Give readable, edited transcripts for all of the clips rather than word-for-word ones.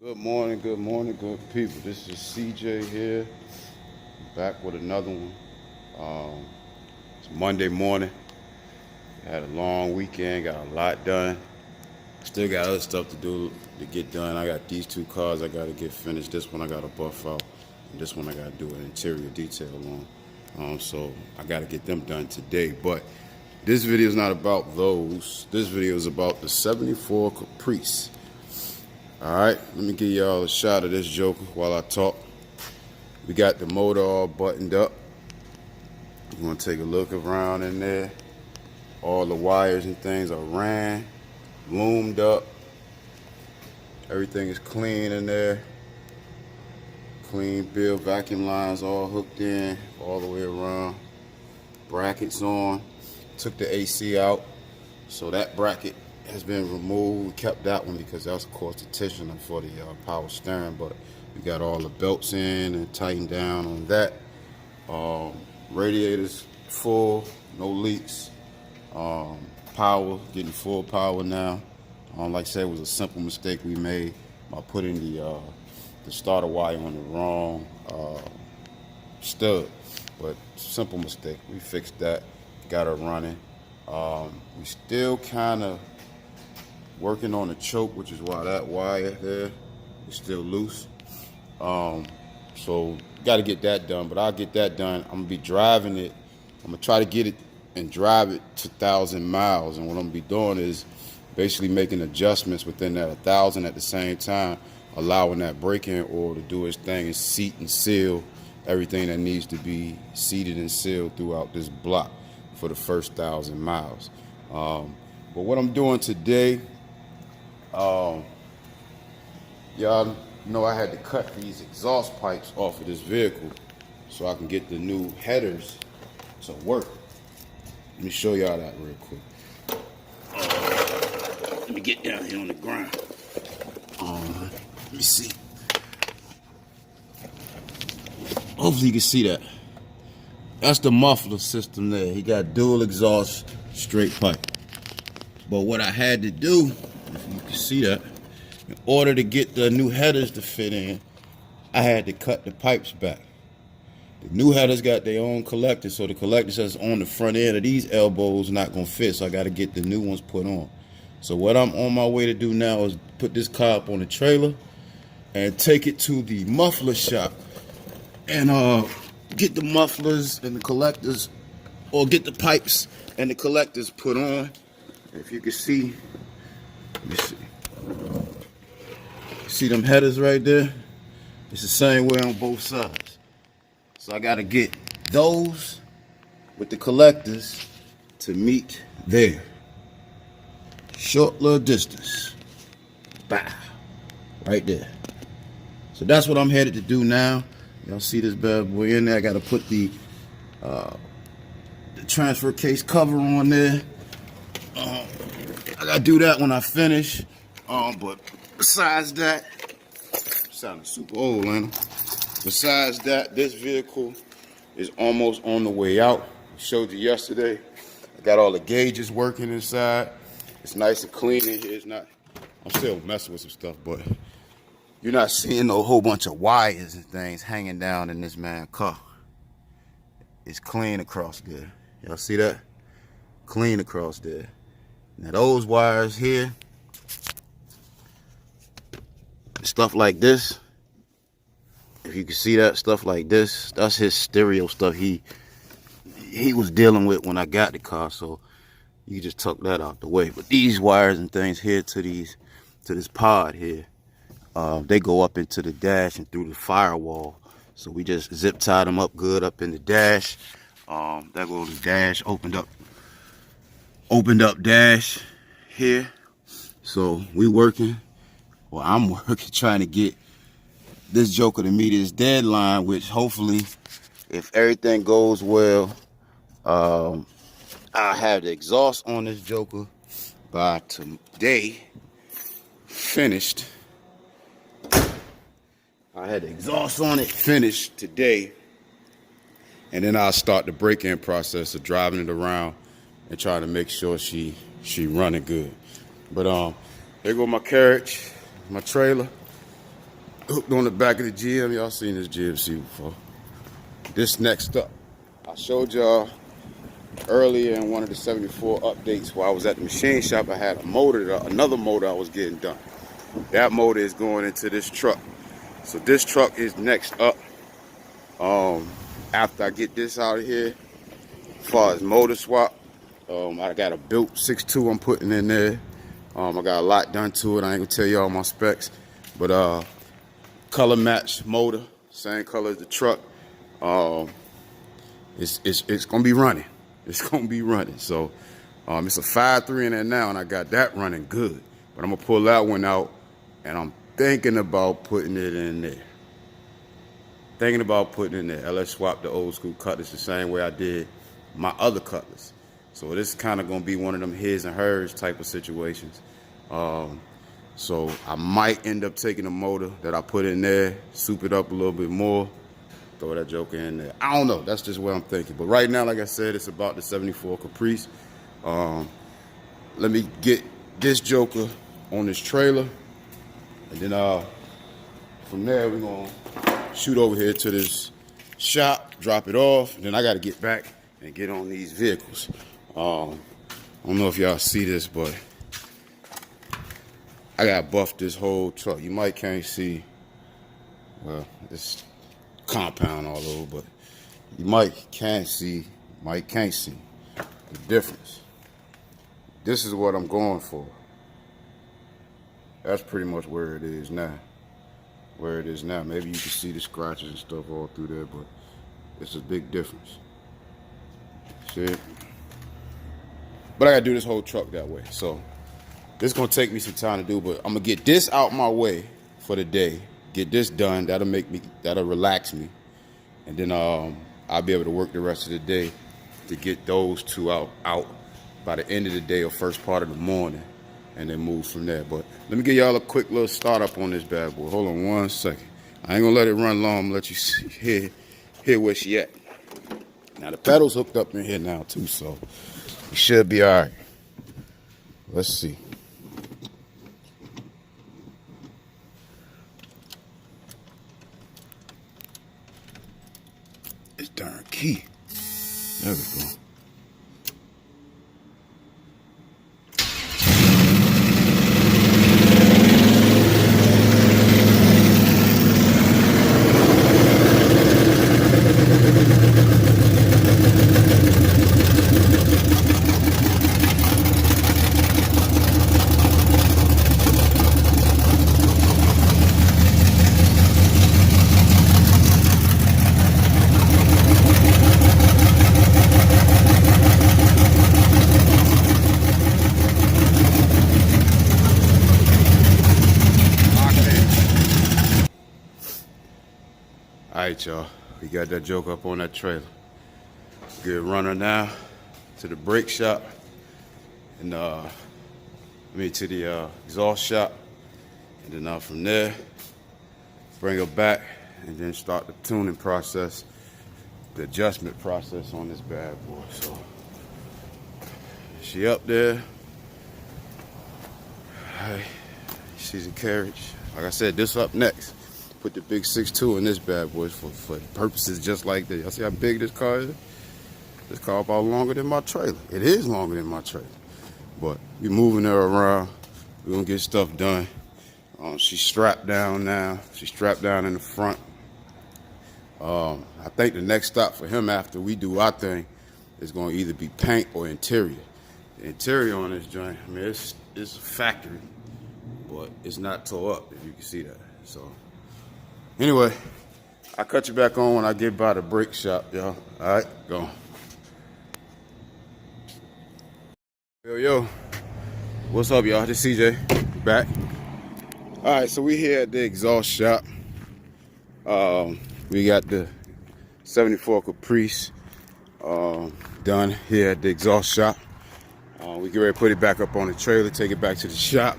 Good morning, good people. This is CJ here, back with another one. It's Monday morning. Had a long weekend, got a lot done. Still got other stuff to do to get done. I got these two cars I got to get finished. This one I got to buff out, and this one I got to do an interior detail on. So I got to get them done today. But this video is not about those. This video is about the '74 Caprice. Alright, let me give y'all a shot of this joker while I talk. We got the motor all buttoned up. You want to take a look around in there. All the wires and things are ran, loomed up. Everything is clean in there. Clean bill, vacuum lines all hooked in all the way around. Brackets on. Took the AC out, so that bracket has been removed. We kept that one because that's of course the tension for the power steering, but we got all the belts in and tightened down on that. Radiators full, no leaks. Power, getting full power now. Like I said, it was a simple mistake we made by putting the starter wire on the wrong stud, but simple mistake. We fixed that, got her running. We still kind of working on the choke, which is why that wire there is still loose. So got to get that done, but I'll get that done. I'm gonna be driving it. I'm gonna try to get it and drive it to 1,000 miles, and what I'm gonna be doing is basically making adjustments within that 1,000 at the same time, allowing that braking oil to do its thing and seat and seal everything that needs to be seated and sealed throughout this block for the first 1,000 miles. But what I'm doing today, y'all know I had to cut these exhaust pipes off of this vehicle so I can get the new headers to work. Let me show y'all that real quick. Let me get down here on the ground. Let me see. Hopefully you can see that. That's the muffler system there. He got dual exhaust straight pipe. But what I had to do, if you can see that, in order to get the new headers to fit in, I had to cut the pipes back. The new headers got their own collector, so the collector that's on the front end of these elbows not gonna fit, so I gotta get the new ones put on. So what I'm on my way to do now is put this car up on the trailer and take it to the muffler shop and get the mufflers and the collectors, or get the pipes and the collectors put on. If you can see, let me see them headers right there? It's the same way on both sides. So I gotta get those with the collectors to meet there. Short little distance. Bow. Right there. So that's what I'm headed to do now. Y'all see this bad boy in there. I gotta put the transfer case cover on there. I gotta do that when I finish. But besides that, sounding super old, ain't it? Besides that, this vehicle is almost on the way out. I showed you yesterday. I got all the gauges working inside. It's nice and clean in here. It's not, I'm still messing with some stuff, but you're not seeing no whole bunch of wires and things hanging down in this man's car. It's clean across there. Y'all see that? Clean across there. Now those wires here, stuff like this, if you can see that, stuff like this, that's his stereo stuff he was dealing with when I got the car, so you just tuck that out the way. But these wires and things here to this pod here, they go up into the dash and through the firewall. So we just zip tied them up good up in the dash. There goes the dash, opened up dash here. So we working, well, I'm working, trying to get this joker to meet his deadline, which hopefully, if everything goes well, I'll have the exhaust on this joker by today finished. I had the exhaust on it finished today, and then I'll start the break-in process of driving it around and trying to make sure she running good. But there go my carriage, my trailer. hooked on the back of the GM. Y'all seen this GMC before. This next up, I showed y'all earlier in one of the 74 updates while I was at the machine shop. I had a motor, another motor I was getting done. That motor is going into this truck. So this truck is next up. After I get this out of here, as far as motor swap, I got a built 6.2 I'm putting in there. I got a lot done to it. I ain't gonna tell you all my specs, but color match motor, same color as the truck. It's gonna be running. It's gonna be running. So it's a 5.3 in there now, and I got that running good. But I'm gonna pull that one out, and I'm thinking about putting it in there. Let's swap the old school cutlass the same way I did my other cutlass. So this is kind of gonna be one of them his and hers type of situations. So I might end up taking the motor that I put in there, soup it up a little bit more, throw that joker in there. I don't know. That's just what I'm thinking. But right now, like I said, it's about the 74 Caprice. Let me get this joker on this trailer, and then from there we're gonna shoot over here to this shop, drop it off, and then I got to get back and get on these vehicles. I don't know if y'all see this, but I got buffed this whole truck. You might can't see, well, it's compound all over, but you can't see the difference. This is what I'm going for. That's pretty much where it is now. Maybe you can see the scratches and stuff all through there, but it's a big difference. See it? But I gotta do this whole truck that way. So this is gonna take me some time to do, but I'm gonna get this out my way for the day. Get this done. That'll relax me. And then I'll be able to work the rest of the day to get those two out by the end of the day or first part of the morning, and then move from there. But let me give y'all a quick little startup on this bad boy. Hold on 1 second. I ain't gonna let it run long. I'm gonna let you hear where she at. Now the pedal's hooked up in here now too, so we should be all right. Let's see. This darn key. There we go. Alright, y'all, we got that joke up on that trailer. Good runner now to the brake shop, and to the exhaust shop, and then from there bring her back and then start the tuning process, the adjustment process on this bad boy. So she up there. Alright, she's a carriage. Like I said, this up next. Put the big 6.2 in this bad boy for purposes just like this. Y'all see how big this car is? This car about longer than my trailer. It is longer than my trailer. But we moving her around. We're gonna get stuff done. She's strapped down now. She's strapped down in the front. I think the next stop for him after we do our thing is gonna either be paint or interior. The interior on this joint, I mean, it's a factory, but it's not tore up, if you can see that. So anyway, I'll cut you back on when I get by the brake shop, y'all. All right, go. Yo, what's up, y'all? This is CJ, back. All right, so we here at the exhaust shop. We got the 74 Caprice done here at the exhaust shop. We get ready to put it back up on the trailer, take it back to the shop,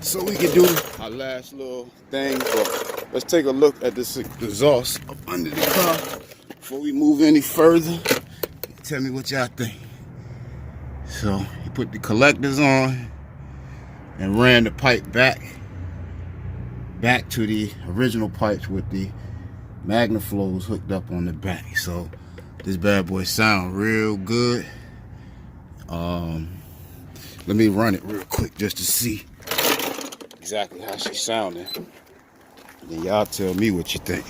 so we can do our last little thing. But let's take a look at this exhaust up under the car before we move any further. Tell me what y'all think. So he put the collectors on and ran the pipe back. back to the original pipes with the MagnaFlows hooked up on the back. So this bad boy sound real good. Let me run it real quick just to see exactly how she's sounding. And then y'all tell me what you think.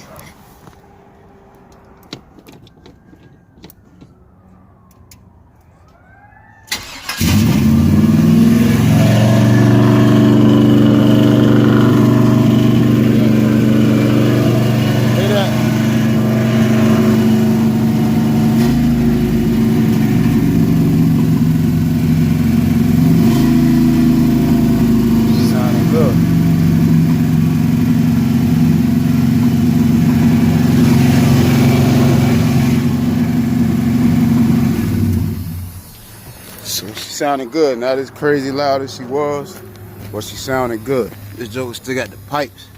So she sounded good. Not as crazy loud as she was, but she sounded good. This joker still got the pipes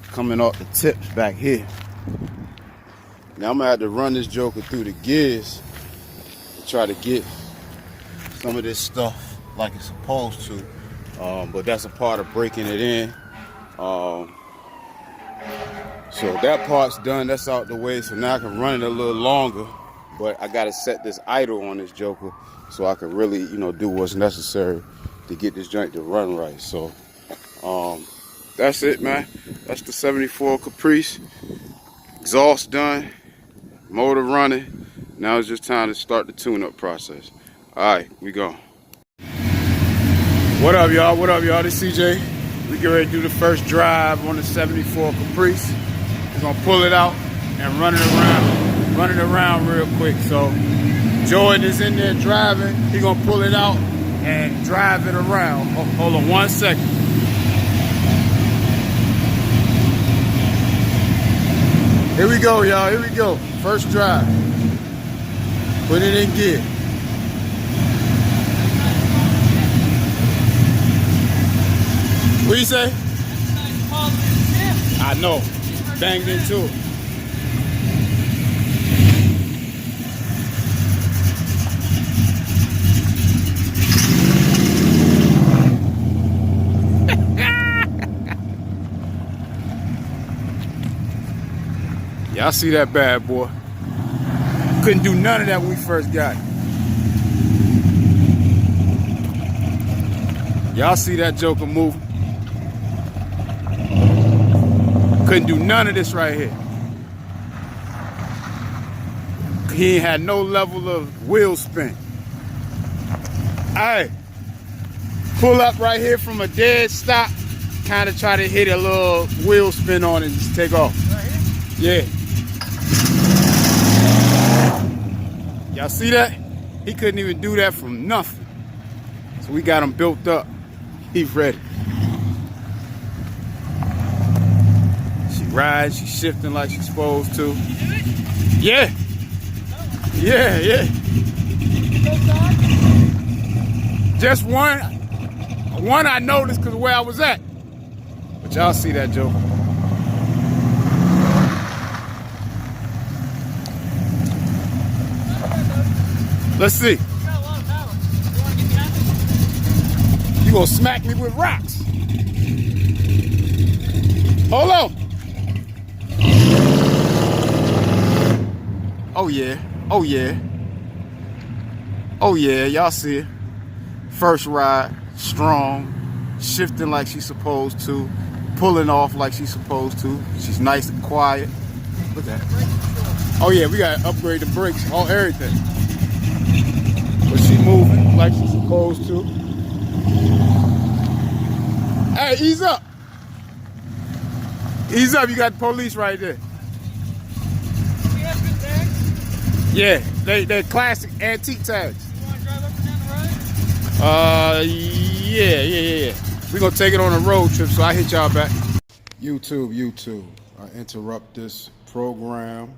coming off the tips back here. Now I'm gonna have to run this joker through the gears to try to get some of this stuff like it's supposed to. But that's a part of breaking it in. So that part's done. That's out the way. So now I can run it a little longer. But I gotta set this idle on this joker so I can really, do what's necessary to get this joint to run right. So that's it, man. That's the 74 Caprice. Exhaust done, motor running. Now it's just time to start the tune-up process. All right, we go. What up, y'all? What up, y'all? This is CJ. We get ready to do the first drive on the 74 Caprice. We're gonna pull it out and run it around real quick. So Jordan is in there driving. He's gonna pull it out and drive it around. Hold on 1 second. Here we go, y'all. Here we go. First drive. Put it in gear. What you say? I know. Banged into it. Y'all see that bad boy? Couldn't do none of that when we first got it. Y'all see that joker moving? Couldn't do none of this right here. He ain't had no level of wheel spin. Alright, pull up right here from a dead stop, kind of try to hit a little wheel spin on it and just take off. Right here? Yeah. Y'all see that? He couldn't even do that from nothing. So we got him built up. He's ready. She rides, she's shifting like she's supposed to. Yeah. Yeah, yeah. Just one I noticed because of where I was at. But y'all see that joke. Let's see. You gonna smack me with rocks? Hold on. Oh yeah. Oh yeah. Oh yeah. Y'all see it. First ride, strong, shifting like she's supposed to, pulling off like she's supposed to. She's nice and quiet. Look at that. Oh yeah, we gotta upgrade the brakes, all everything. But she moving like she's supposed to. Hey, ease up. Ease up, you got the police right there. Yeah, they're classic antique tags. You want to drive up and down the road? Yeah. We're gonna take it on a road trip, so I hit y'all back. YouTube. I interrupt this program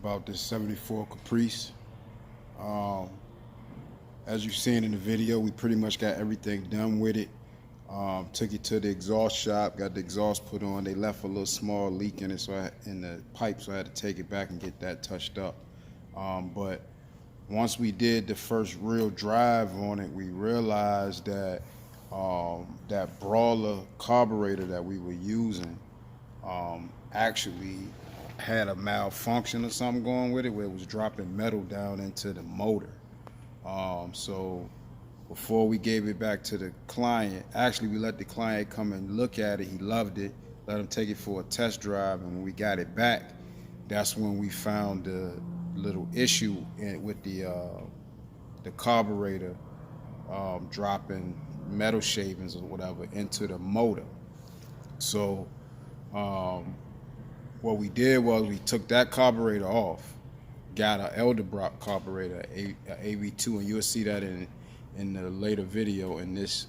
about this 74 Caprice. As you've seen in the video, we pretty much got everything done with it. Took it to the exhaust shop, got the exhaust put on. They left a little small leak in it, in the pipe, so I had to take it back and get that touched up. But once we did the first real drive on it, we realized that that brawler carburetor that we were using actually had a malfunction or something going with it, where it was dropping metal down into the motor. So before we gave it back to the client, actually we let the client come and look at it. He loved it. Let him take it for a test drive, and when we got it back, that's when we found the little issue with the carburetor dropping metal shavings or whatever into the motor. So what we did was we took that carburetor off, got an Elderbrock carburetor, a AV2, and you'll see that in the later video in this.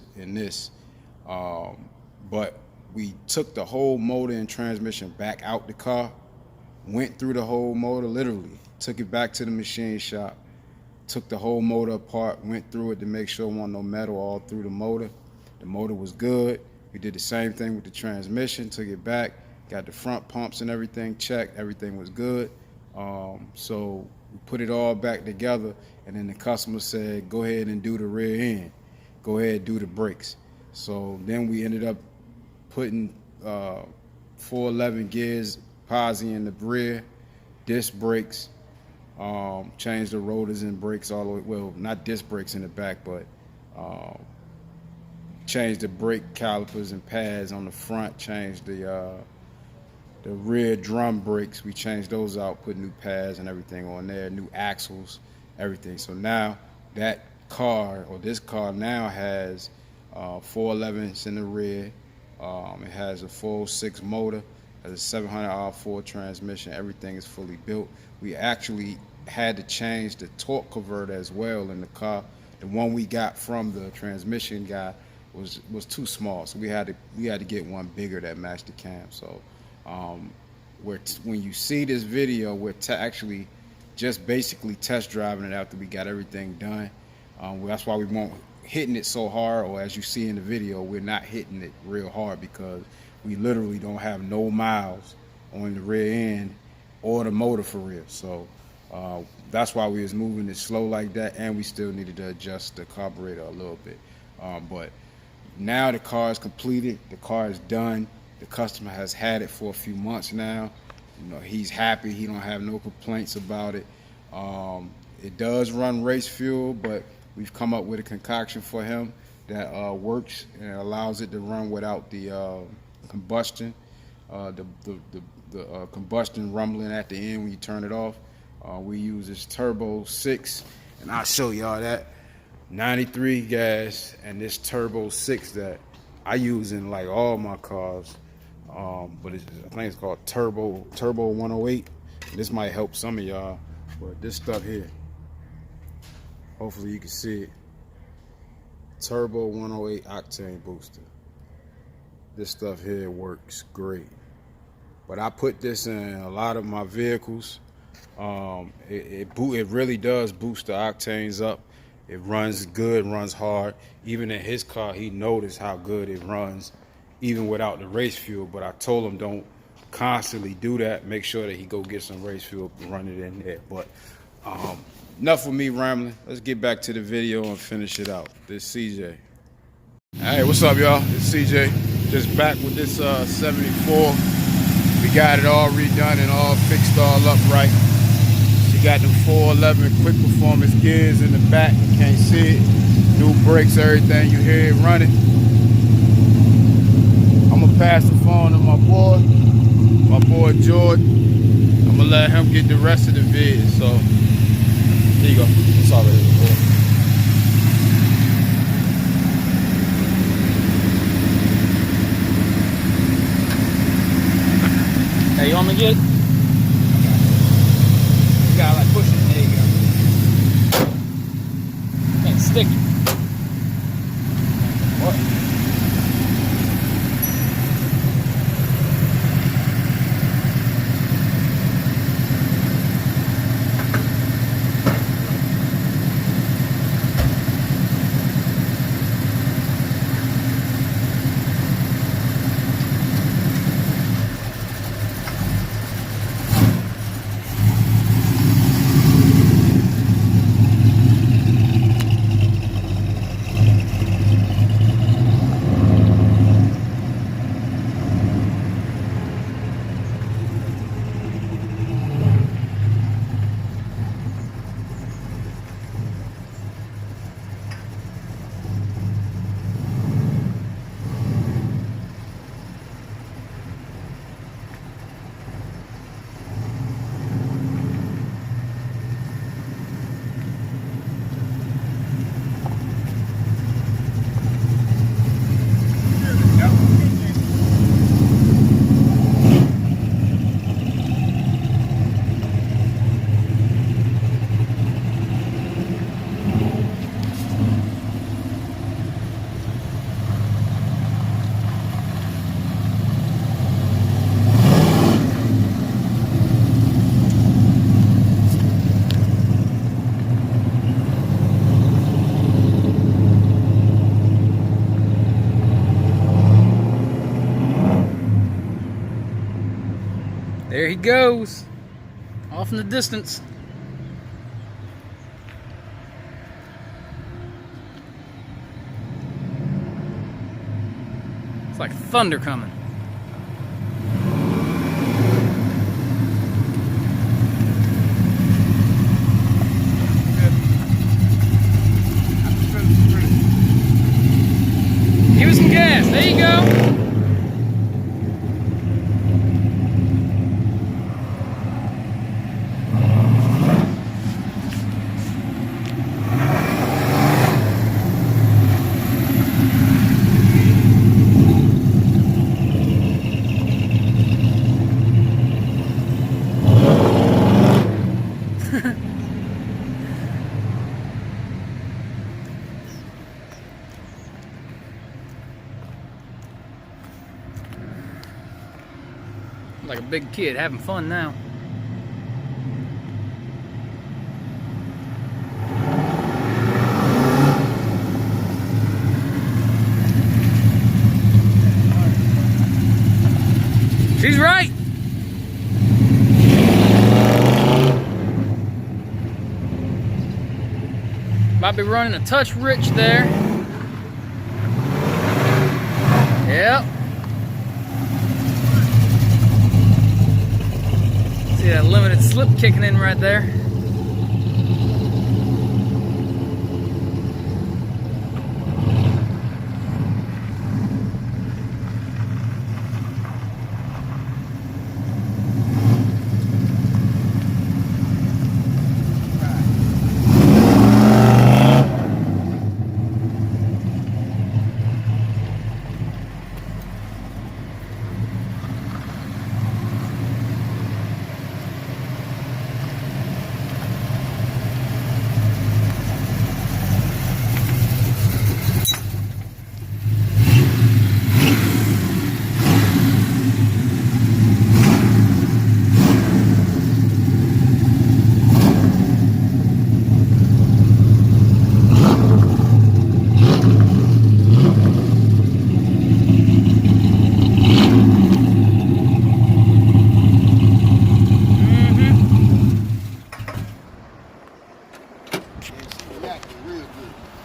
But we took the whole motor and transmission back out the car, went through the whole motor, literally took it back to the machine shop, took the whole motor apart, went through it to make sure there wasn't no metal all through the motor. The motor was good. We did the same thing with the transmission, took it back, got the front pumps and everything checked, everything was good. So we put it all back together, and then the customer said, go ahead and do the rear end. Go ahead and do the brakes. So then we ended up putting 411 gears, posi in the rear, disc brakes, changed the rotors and brakes all the way, well, not disc brakes in the back, but changed the brake calipers and pads on the front, changed the rear drum brakes. We changed those out, put new pads and everything on there, new axles, everything. So now that car, or this car now has 411s in the rear. It has a full 6 motor, has a 700 R4 transmission. Everything is fully built. We actually had to change the torque converter as well in the car. The one we got from the transmission guy was too small, so we had to get one bigger that matched the cam. So when you see this video, we're actually just basically test driving it after we got everything done. That's why we won't hitting it so hard, or as you see in the video, we're not hitting it real hard because we literally don't have no miles on the rear end or the motor for real. So that's why we was moving it slow like that, and we still needed to adjust the carburetor a little bit. But now the car is completed, the car is done. The customer has had it for a few months now. You know, he's happy, he don't have no complaints about it. It does run race fuel, but we've come up with a concoction for him that works and allows it to run without the combustion, the combustion rumbling at the end when you turn it off. We use this Turbo 6, and I'll show y'all that. 93 gas, and this Turbo 6 that I use in like all my cars. But I think it's called Turbo 108. This might help some of y'all, but this stuff here, hopefully you can see it. Turbo 108 octane booster. This stuff here works great. But I put this in a lot of my vehicles. It really does boost the octanes up. It runs good, runs hard. Even in his car, he noticed how good it runs, even without the race fuel. But I told him don't constantly do that. Make sure that he go get some race fuel and run it in there. But enough of me rambling. Let's get back to the video and finish it out. This is CJ. Hey, what's up, y'all? It's CJ. Just back with this 74. We got it all redone and all fixed all up right. She got the 411 quick performance gears in the back. You can't see it. New brakes, everything. You hear it running. I'm gonna pass the phone to my boy George. I'm gonna let him get the rest of the vid. So here you go. That's all it is. Hey, you want me to get it? You gotta like push it. There you go. It's sticky. What? There he goes. Off in the distance. It's like thunder coming. Give it some gas. There you go. Like a big kid having fun now. She's right. Might be running a touch rich there. Yep. See that limited slip kicking in right there. Real good.